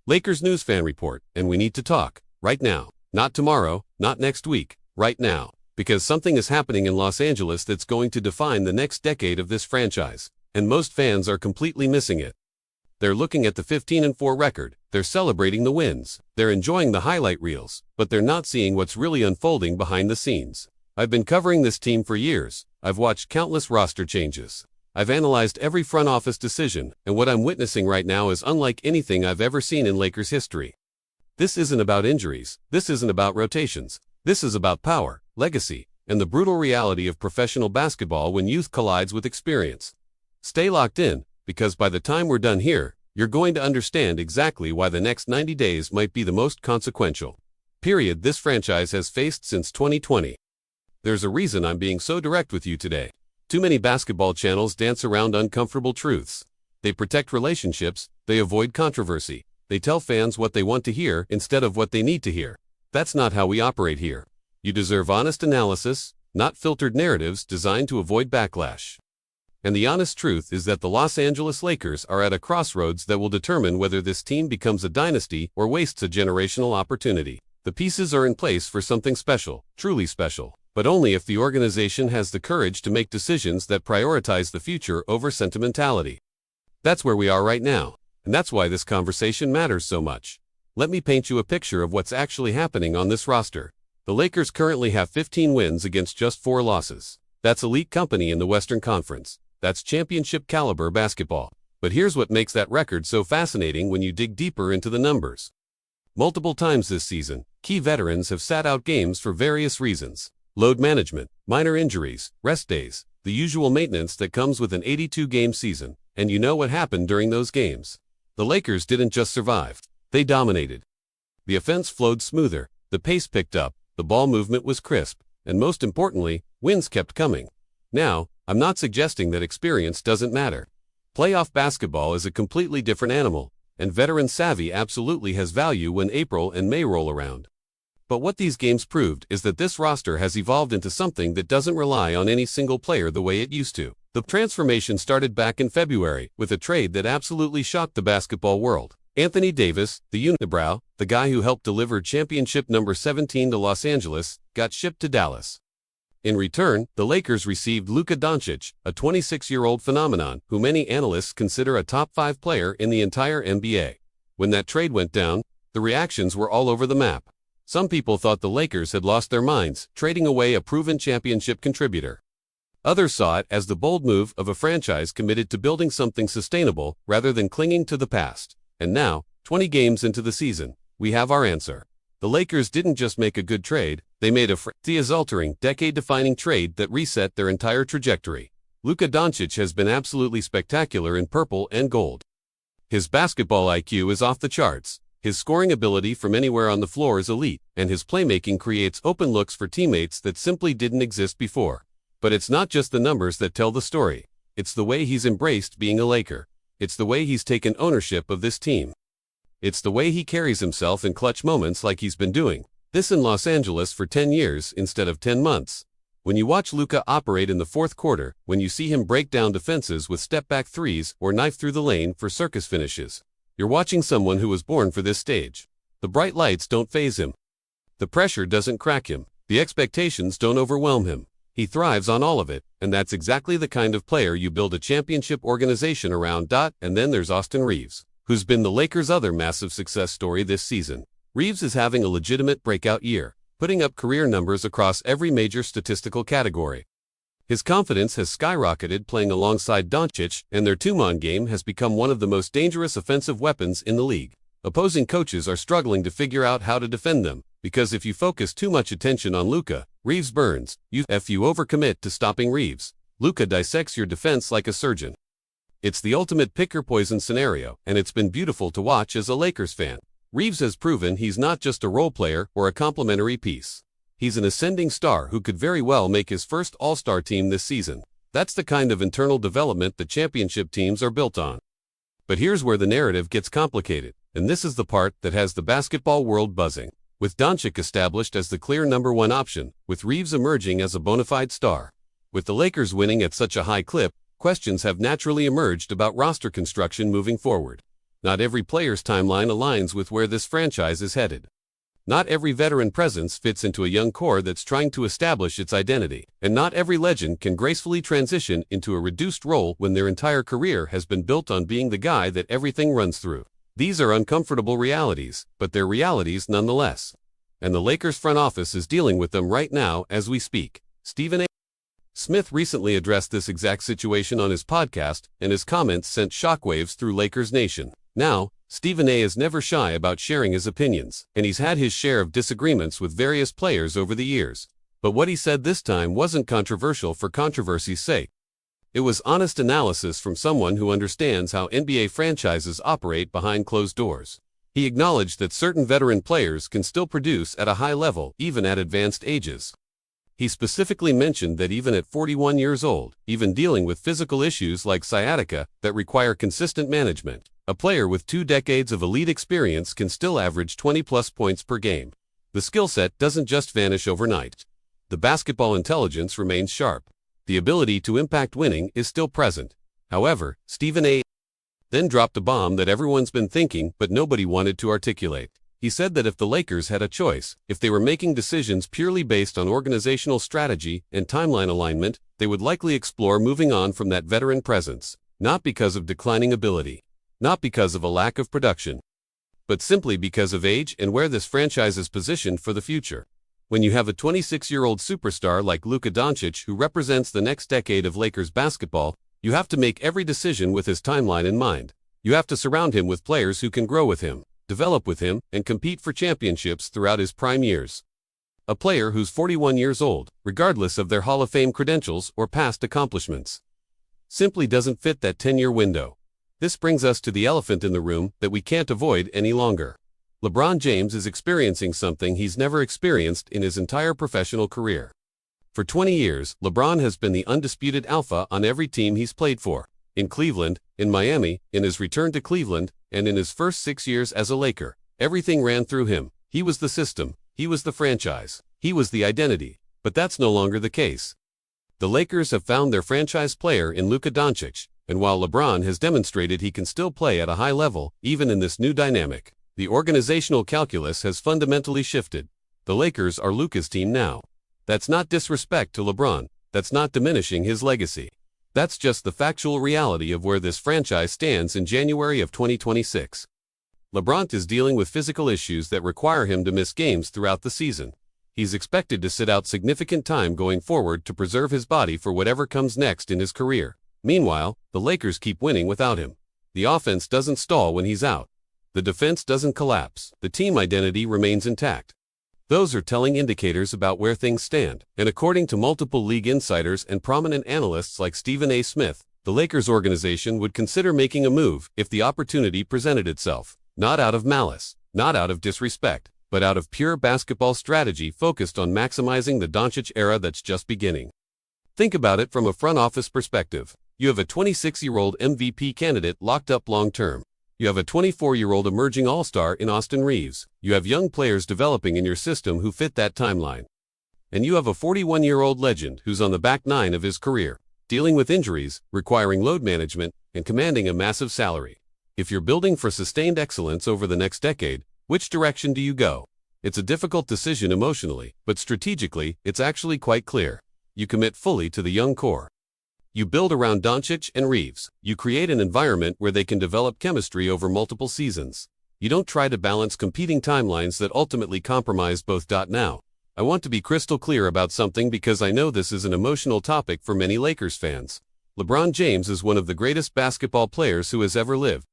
Lakers News Fan Report, and we need to talk, right now. Not tomorrow, not next week, right now. Because something is happening in Los Angeles that's going to define the next decade of this franchise, and most fans are completely missing it. They're looking at the 15-4 record, they're celebrating the wins, they're enjoying the highlight reels, but they're not seeing what's really unfolding behind the scenes. I've been covering this team for years. I've watched countless roster changes. I've analyzed every front office decision, and what I'm witnessing right now is unlike anything I've ever seen in Lakers history. This isn't about injuries, this isn't about rotations, this is about power, legacy, and the brutal reality of professional basketball when youth collides with experience. Stay locked in, because by the time we're done here, you're going to understand exactly why the next 90 days might be the most consequential period this franchise has faced since 2020. There's a reason I'm being so direct with you today. Too many basketball channels dance around uncomfortable truths. They protect relationships, they avoid controversy, they tell fans what they want to hear instead of what they need to hear. That's not how we operate here. You deserve honest analysis, not filtered narratives designed to avoid backlash. And the honest truth is that the Los Angeles Lakers are at a crossroads that will determine whether this team becomes a dynasty or wastes a generational opportunity. The pieces are in place for something special, truly special, but only if the organization has the courage to make decisions that prioritize the future over sentimentality. That's where we are right now, and that's why this conversation matters so much. Let me paint you a picture of what's actually happening on this roster. The Lakers currently have 15 wins against just 4 losses. That's elite company in the Western Conference. That's championship caliber basketball. But here's what makes that record so fascinating when you dig deeper into the numbers. Multiple times this season, key veterans have sat out games for various reasons. Load management, minor injuries, rest days, the usual maintenance that comes with an 82-game season. And you know what happened during those games. The Lakers didn't just survive, they dominated. The offense flowed smoother, the pace picked up, the ball movement was crisp, and most importantly, wins kept coming. Now, I'm not suggesting that experience doesn't matter. Playoff basketball is a completely different animal, and veteran savvy absolutely has value when April and May roll around. But what these games proved is that this roster has evolved into something that doesn't rely on any single player the way it used to. The transformation started back in February with a trade that absolutely shocked the basketball world. Anthony Davis, the unibrow, the guy who helped deliver championship number 17 to Los Angeles, got shipped to Dallas. In return, the Lakers received Luka Doncic, a 26-year-old phenomenon who many analysts consider a top 5 player in the entire NBA. When that trade went down, the reactions were all over the map. Some people thought the Lakers had lost their minds, trading away a proven championship contributor. Others saw it as the bold move of a franchise committed to building something sustainable rather than clinging to the past. And now, 20 games into the season, we have our answer. The Lakers didn't just make a good trade, they made a altering, decade-defining trade that reset their entire trajectory. Luka Doncic has been absolutely spectacular in purple and gold. His basketball IQ is off the charts. His scoring ability from anywhere on the floor is elite, and his playmaking creates open looks for teammates that simply didn't exist before. But it's not just the numbers that tell the story. It's the way he's embraced being a Laker. It's the way he's taken ownership of this team. It's the way he carries himself in clutch moments like he's been doing this in Los Angeles for 10 years instead of 10 months. When you watch Luka operate in the fourth quarter, when you see him break down defenses with step-back threes or knife through the lane for circus finishes, you're watching someone who was born for this stage. The bright lights don't faze him. The pressure doesn't crack him. The expectations don't overwhelm him. He thrives on all of it, and that's exactly the kind of player you build a championship organization around. And then there's Austin Reeves, who's been the Lakers' other massive success story this season. Reeves is having a legitimate breakout year, putting up career numbers across every major statistical category. His confidence has skyrocketed playing alongside Doncic, and their two-man game has become one of the most dangerous offensive weapons in the league. Opposing coaches are struggling to figure out how to defend them, because if you focus too much attention on Luka, Reeves burns. If you overcommit to stopping Reeves, Luka dissects your defense like a surgeon. It's the ultimate pick-your-poison scenario, and it's been beautiful to watch as a Lakers fan. Reeves has proven he's not just a role player or a complementary piece. He's an ascending star who could very well make his first All-Star team this season. That's the kind of internal development that championship teams are built on. But here's where the narrative gets complicated, and this is the part that has the basketball world buzzing. With Doncic established as the clear number 1 option, with Reeves emerging as a bona fide star, with the Lakers winning at such a high clip, questions have naturally emerged about roster construction moving forward. Not every player's timeline aligns with where this franchise is headed. Not every veteran presence fits into a young core that's trying to establish its identity, and not every legend can gracefully transition into a reduced role when their entire career has been built on being the guy that everything runs through. These are uncomfortable realities, but they're realities nonetheless. And the Lakers front office is dealing with them right now as we speak. Stephen A. Smith recently addressed this exact situation on his podcast, and his comments sent shockwaves through Lakers Nation. Now, Stephen A. is never shy about sharing his opinions, and he's had his share of disagreements with various players over the years. But what he said this time wasn't controversial for controversy's sake. It was honest analysis from someone who understands how NBA franchises operate behind closed doors. He acknowledged that certain veteran players can still produce at a high level even at advanced ages. He specifically mentioned that even at 41 years old, even dealing with physical issues like sciatica that require consistent management, a player with 2 decades of elite experience can still average 20-plus points per game. The skill set doesn't just vanish overnight. The basketball intelligence remains sharp. The ability to impact winning is still present. However, Stephen A. then dropped a bomb that everyone's been thinking but nobody wanted to articulate. He said that if the Lakers had a choice, if they were making decisions purely based on organizational strategy and timeline alignment, they would likely explore moving on from that veteran presence, not because of declining ability, not because of a lack of production, but simply because of age and where this franchise is positioned for the future. When you have a 26-year-old superstar like Luka Doncic who represents the next decade of Lakers basketball, you have to make every decision with his timeline in mind. You have to surround him with players who can grow with him, develop with him, and compete for championships throughout his prime years. A player who's 41 years old, regardless of their Hall of Fame credentials or past accomplishments, simply doesn't fit that 10-year window. This brings us to the elephant in the room that we can't avoid any longer. LeBron James is experiencing something he's never experienced in his entire professional career. For 20 years, LeBron has been the undisputed alpha on every team he's played for. In Cleveland, in Miami, in his return to Cleveland, and in his first 6 years as a Laker, everything ran through him. He was the system, he was the franchise, he was the identity. But that's no longer the case. The Lakers have found their franchise player in Luka Doncic, and while LeBron has demonstrated he can still play at a high level, even in this new dynamic, the organizational calculus has fundamentally shifted. The Lakers are Luka's team now. That's not disrespect to LeBron, that's not diminishing his legacy. That's just the factual reality of where this franchise stands in January of 2026. LeBron is dealing with physical issues that require him to miss games throughout the season. He's expected to sit out significant time going forward to preserve his body for whatever comes next in his career. Meanwhile, the Lakers keep winning without him. The offense doesn't stall when he's out. The defense doesn't collapse. The team identity remains intact. Those are telling indicators about where things stand, and according to multiple league insiders and prominent analysts like Stephen A. Smith, the Lakers organization would consider making a move if the opportunity presented itself, not out of malice, not out of disrespect, but out of pure basketball strategy focused on maximizing the Doncic era that's just beginning. Think about it from a front office perspective. You have a 26-year-old MVP candidate locked up long-term. You have a 24-year-old emerging all-star in Austin Reeves. You have young players developing in your system who fit that timeline. And you have a 41-year-old legend who's on the back nine of his career, dealing with injuries, requiring load management, and commanding a massive salary. If you're building for sustained excellence over the next decade, which direction do you go? It's a difficult decision emotionally, but strategically, it's actually quite clear. You commit fully to the young core. You build around Doncic and Reeves. You create an environment where they can develop chemistry over multiple seasons. You don't try to balance competing timelines that ultimately compromise both. Now, I want to be crystal clear about something because I know this is an emotional topic for many Lakers fans. LeBron James is one of the greatest basketball players who has ever lived.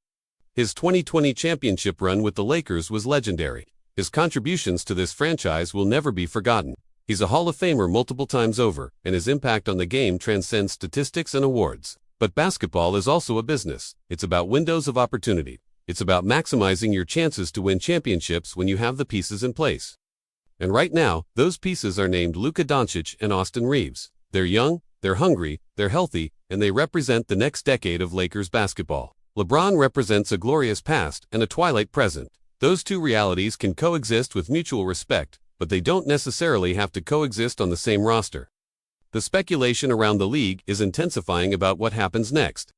His 2020 championship run with the Lakers was legendary. His contributions to this franchise will never be forgotten. He's a Hall of Famer multiple times over, and his impact on the game transcends statistics and awards. But basketball is also a business. It's about windows of opportunity. It's about maximizing your chances to win championships when you have the pieces in place. And right now, those pieces are named Luka Doncic and Austin Reeves. They're young, they're hungry, they're healthy, and they represent the next decade of Lakers basketball. LeBron represents a glorious past and a twilight present. Those two realities can coexist with mutual respect, but they don't necessarily have to coexist on the same roster. The speculation around the league is intensifying about what happens next.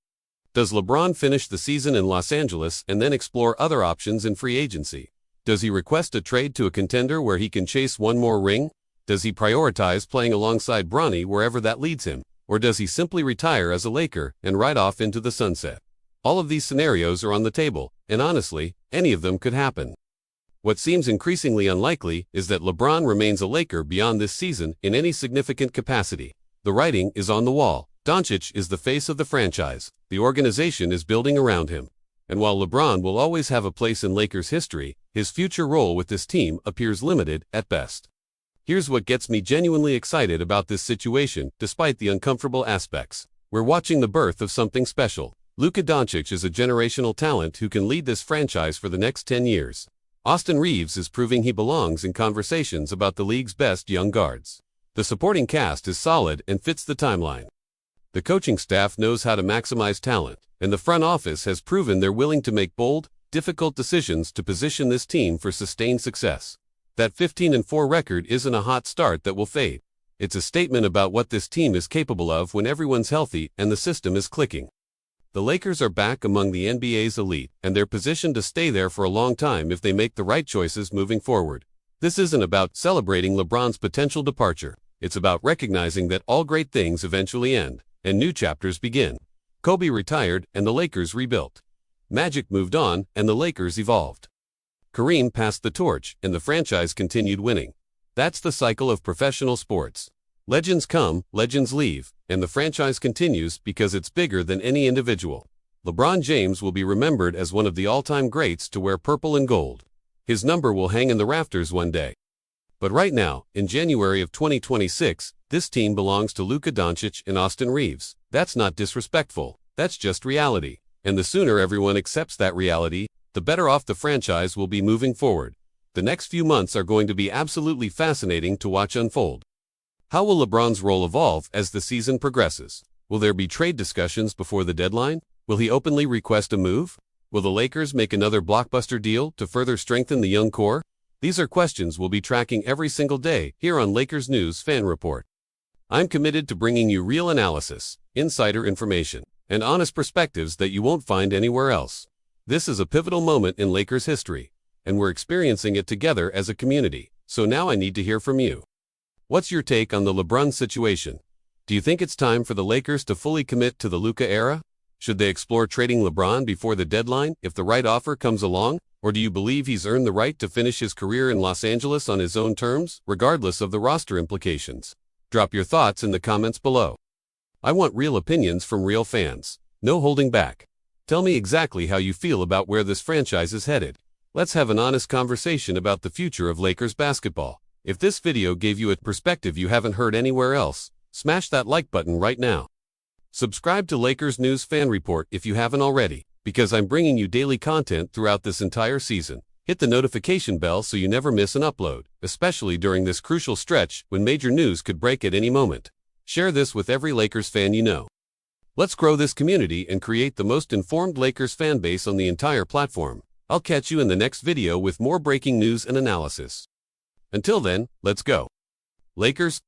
Does LeBron finish the season in Los Angeles and then explore other options in free agency? Does he request a trade to a contender where he can chase one more ring? Does he prioritize playing alongside Bronny wherever that leads him? Or does he simply retire as a Laker and ride off into the sunset? All of these scenarios are on the table, and honestly, any of them could happen. What seems increasingly unlikely is that LeBron remains a Laker beyond this season in any significant capacity. The writing is on the wall. Doncic is the face of the franchise. The organization is building around him. And while LeBron will always have a place in Lakers history, his future role with this team appears limited at best. Here's what gets me genuinely excited about this situation, despite the uncomfortable aspects. We're watching the birth of something special. Luka Doncic is a generational talent who can lead this franchise for the next 10 years. Austin Reeves is proving he belongs in conversations about the league's best young guards. The supporting cast is solid and fits the timeline. The coaching staff knows how to maximize talent, and the front office has proven they're willing to make bold, difficult decisions to position this team for sustained success. That 15-4 record isn't a hot start that will fade. It's a statement about what this team is capable of when everyone's healthy and the system is clicking. The Lakers are back among the NBA's elite, and they're positioned to stay there for a long time if they make the right choices moving forward. This isn't about celebrating LeBron's potential departure. It's about recognizing that all great things eventually end, and new chapters begin. Kobe retired, and the Lakers rebuilt. Magic moved on, and the Lakers evolved. Kareem passed the torch, and the franchise continued winning. That's the cycle of professional sports. Legends come, legends leave, and the franchise continues because it's bigger than any individual. LeBron James will be remembered as one of the all-time greats to wear purple and gold. His number will hang in the rafters one day. But right now, in January of 2026, this team belongs to Luka Doncic and Austin Reeves. That's not disrespectful. That's just reality. And the sooner everyone accepts that reality, the better off the franchise will be moving forward. The next few months are going to be absolutely fascinating to watch unfold. How will LeBron's role evolve as the season progresses? Will there be trade discussions before the deadline? Will he openly request a move? Will the Lakers make another blockbuster deal to further strengthen the young core? These are questions we'll be tracking every single day here on Lakers News Fan Report. I'm committed to bringing you real analysis, insider information, and honest perspectives that you won't find anywhere else. This is a pivotal moment in Lakers history, and we're experiencing it together as a community, so now I need to hear from you. What's your take on the LeBron situation? Do you think it's time for the Lakers to fully commit to the Luka era? Should they explore trading LeBron before the deadline if the right offer comes along? Or do you believe he's earned the right to finish his career in Los Angeles on his own terms, regardless of the roster implications? Drop your thoughts in the comments below. I want real opinions from real fans. No holding back. Tell me exactly how you feel about where this franchise is headed. Let's have an honest conversation about the future of Lakers basketball. If this video gave you a perspective you haven't heard anywhere else, smash that like button right now. Subscribe to Lakers News Fan Report if you haven't already, because I'm bringing you daily content throughout this entire season. Hit the notification bell so you never miss an upload, especially during this crucial stretch when major news could break at any moment. Share this with every Lakers fan you know. Let's grow this community and create the most informed Lakers fan base on the entire platform. I'll catch you in the next video with more breaking news and analysis. Until then, let's go. Lakers.